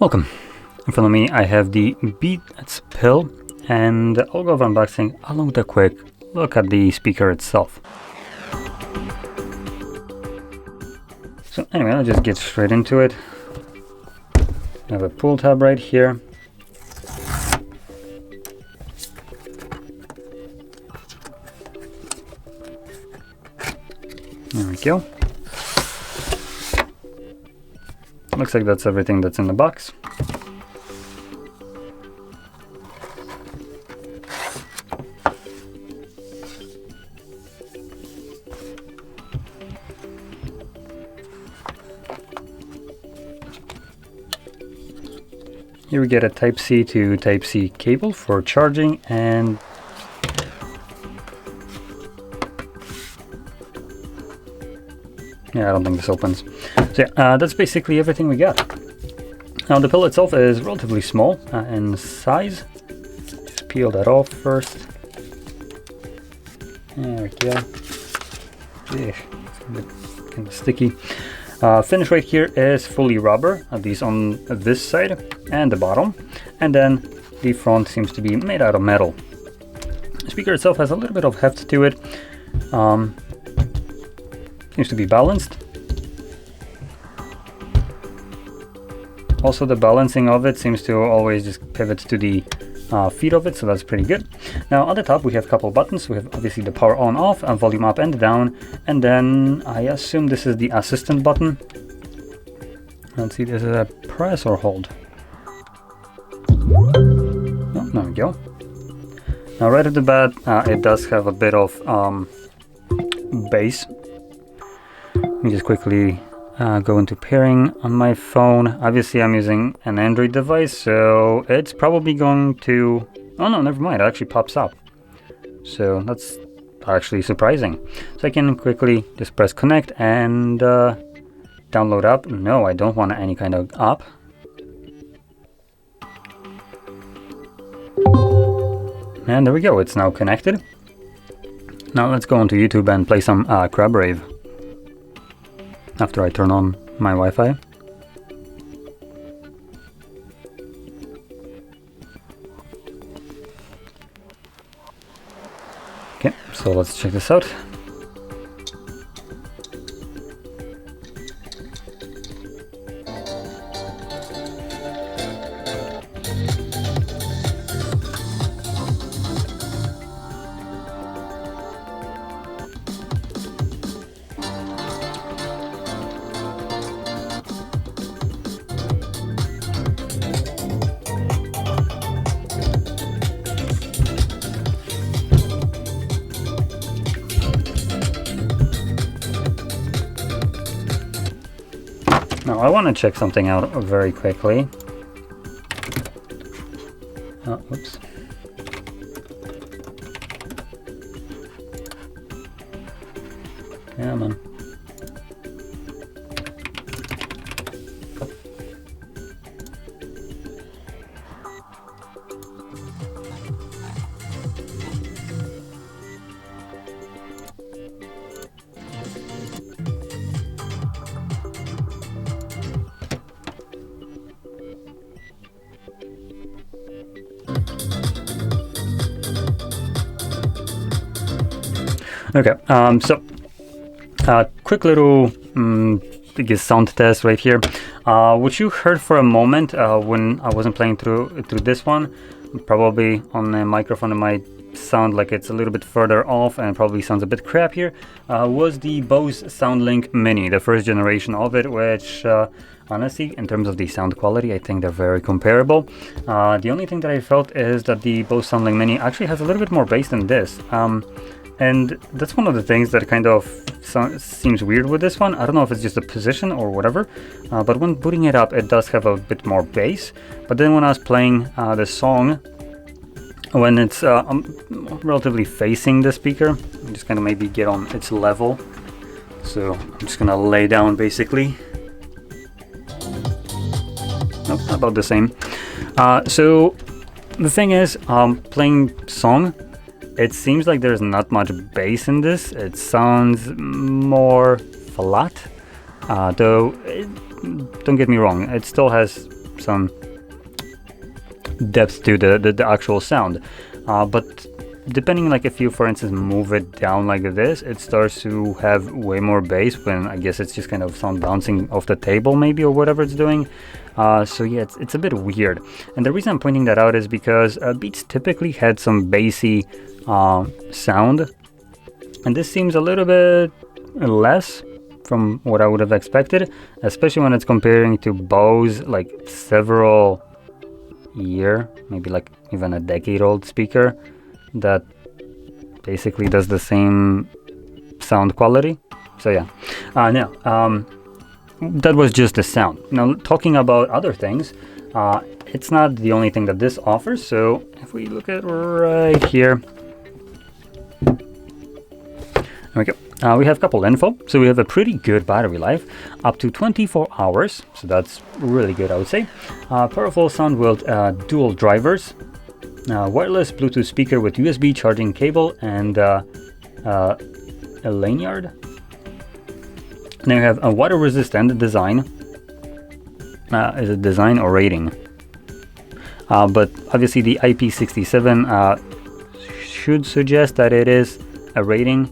Welcome. In front of me I have the Beats pill, and I'll go over unboxing along with a quick look at the speaker itself. So anyway, I'll just get straight into it. I have a pull tab right here. There we go. Looks like that's everything that's in the box. Here we get a Type-C to Type-C cable for charging, and yeah, I don't think this opens. So yeah, that's basically everything we got. Now the pill itself is relatively small in size. Just peel that off first. There we go. It's a bit kind of sticky. Finish right here is fully rubber, at least on this side and the bottom. And then the front seems to be made out of metal. The speaker itself has a little bit of heft to it. Seems to be balanced. Also, the balancing of it seems to always just pivot to the feet of it, so that's pretty good. Now on the top we have a couple buttons. We have obviously the power on off and volume up and down, and then I assume this is the assistant button. Let's see, this is a press or hold. Oh, there we go. Now right at the bat it does have a bit of bass. Let me just quickly go into pairing on my phone. Obviously I'm using an Android device, so it's probably going to... Oh no, never mind, it actually pops up. So that's actually surprising. So I can quickly just press connect and download app. No, I don't want any kind of app. And there we go, it's now connected. Now let's go onto YouTube and play some Crab Rave after I turn on my Wi-Fi. Okay, so let's check this out. Now I want to check something out very quickly. Oh, whoops. Yeah, man. Okay, quick little I guess sound test right here. What you heard for a moment when I wasn't playing through this one, probably on the microphone it might sound like it's a little bit further off and probably sounds a bit crappier, was the Bose SoundLink Mini, the first generation of it, which honestly, in terms of the sound quality, I think they're very comparable. The only thing that I felt is that the Bose SoundLink Mini actually has a little bit more bass than this. And that's one of the things that kind of seems weird with this one. I don't know if it's just a position or whatever, but when booting it up, it does have a bit more bass. But then when I was playing the song, when it's relatively facing the speaker, I'm just gonna maybe get on its level. So I'm just gonna lay down basically. Nope, about the same. So the thing is, playing song, it seems like there's not much bass in this. It sounds more flat, though don't get me wrong, it still has some depth to the actual sound. But depending, like if you for instance move it down like this, it starts to have way more bass, when I guess it's just kind of sound bouncing off the table maybe, or whatever it's doing. So yeah, it's a bit weird. And the reason I'm pointing that out is because Beats typically had some bassy sound, and this seems a little bit less from what I would have expected, especially when it's comparing to Bose, like several year, maybe like even a decade old speaker that basically does the same sound quality. So yeah, now that was just the sound. Now talking about other things, it's not the only thing that this offers. So if we look at right here, there we go. We have a couple info. So we have a pretty good battery life, up to 24 hours. So that's really good, I would say. Powerful sound with dual drivers, wireless Bluetooth speaker with USB charging cable, and a lanyard. Then we have a water resistant design. Is it design or rating? But obviously the IP67 should suggest that it is a rating.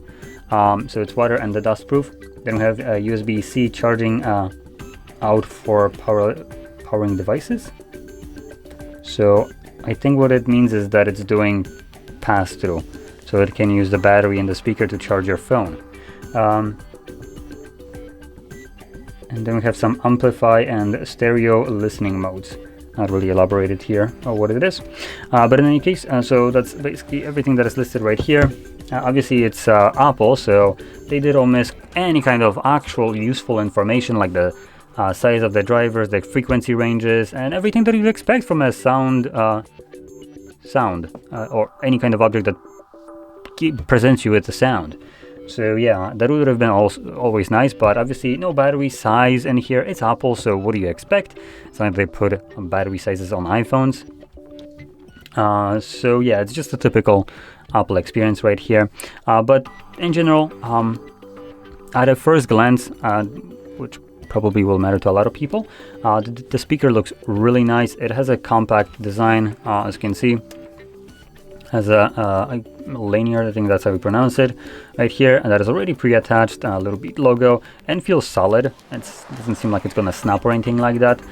So it's water and the dust proof. Then we have a USB-C charging out for powering devices. So I think what it means is that it's doing pass-through, so it can use the battery and the speaker to charge your phone. And then we have some amplify and stereo listening modes. Not really elaborated here or what it is, but in any case, so that's basically everything that is listed right here. Obviously it's Apple, so they did omit any kind of actual useful information, like the size of the drivers, the frequency ranges, and everything that you'd expect from a sound or any kind of object that presents you with the sound. So yeah, that would have been always nice, but obviously no battery size in here. It's Apple, so what do you expect? It's not like they put battery sizes on iPhones. So yeah, it's just a typical Apple experience right here. But in general, at a first glance, which probably will matter to a lot of people, the speaker looks really nice. It has a compact design, as you can see. Has a lanyard, I think that's how we pronounce it, right here, and that is already pre-attached, a little Beat logo, and feels solid. It doesn't seem like it's gonna snap or anything like that.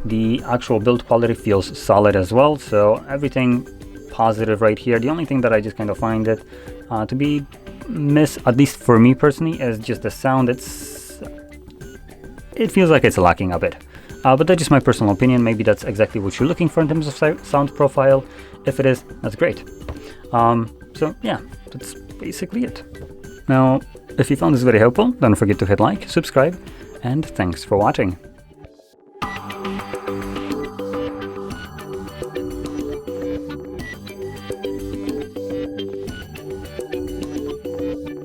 The actual build quality feels solid as well, so everything positive right here. The only thing that I just kind of find it to be miss, at least for me personally, is just the sound. It feels like it's lacking a bit. But that's just my personal opinion. Maybe that's exactly what you're looking for in terms of sound profile. If it is, that's great. So yeah, that's basically it. Now, if you found this very helpful, don't forget to hit like, subscribe, and thanks for watching.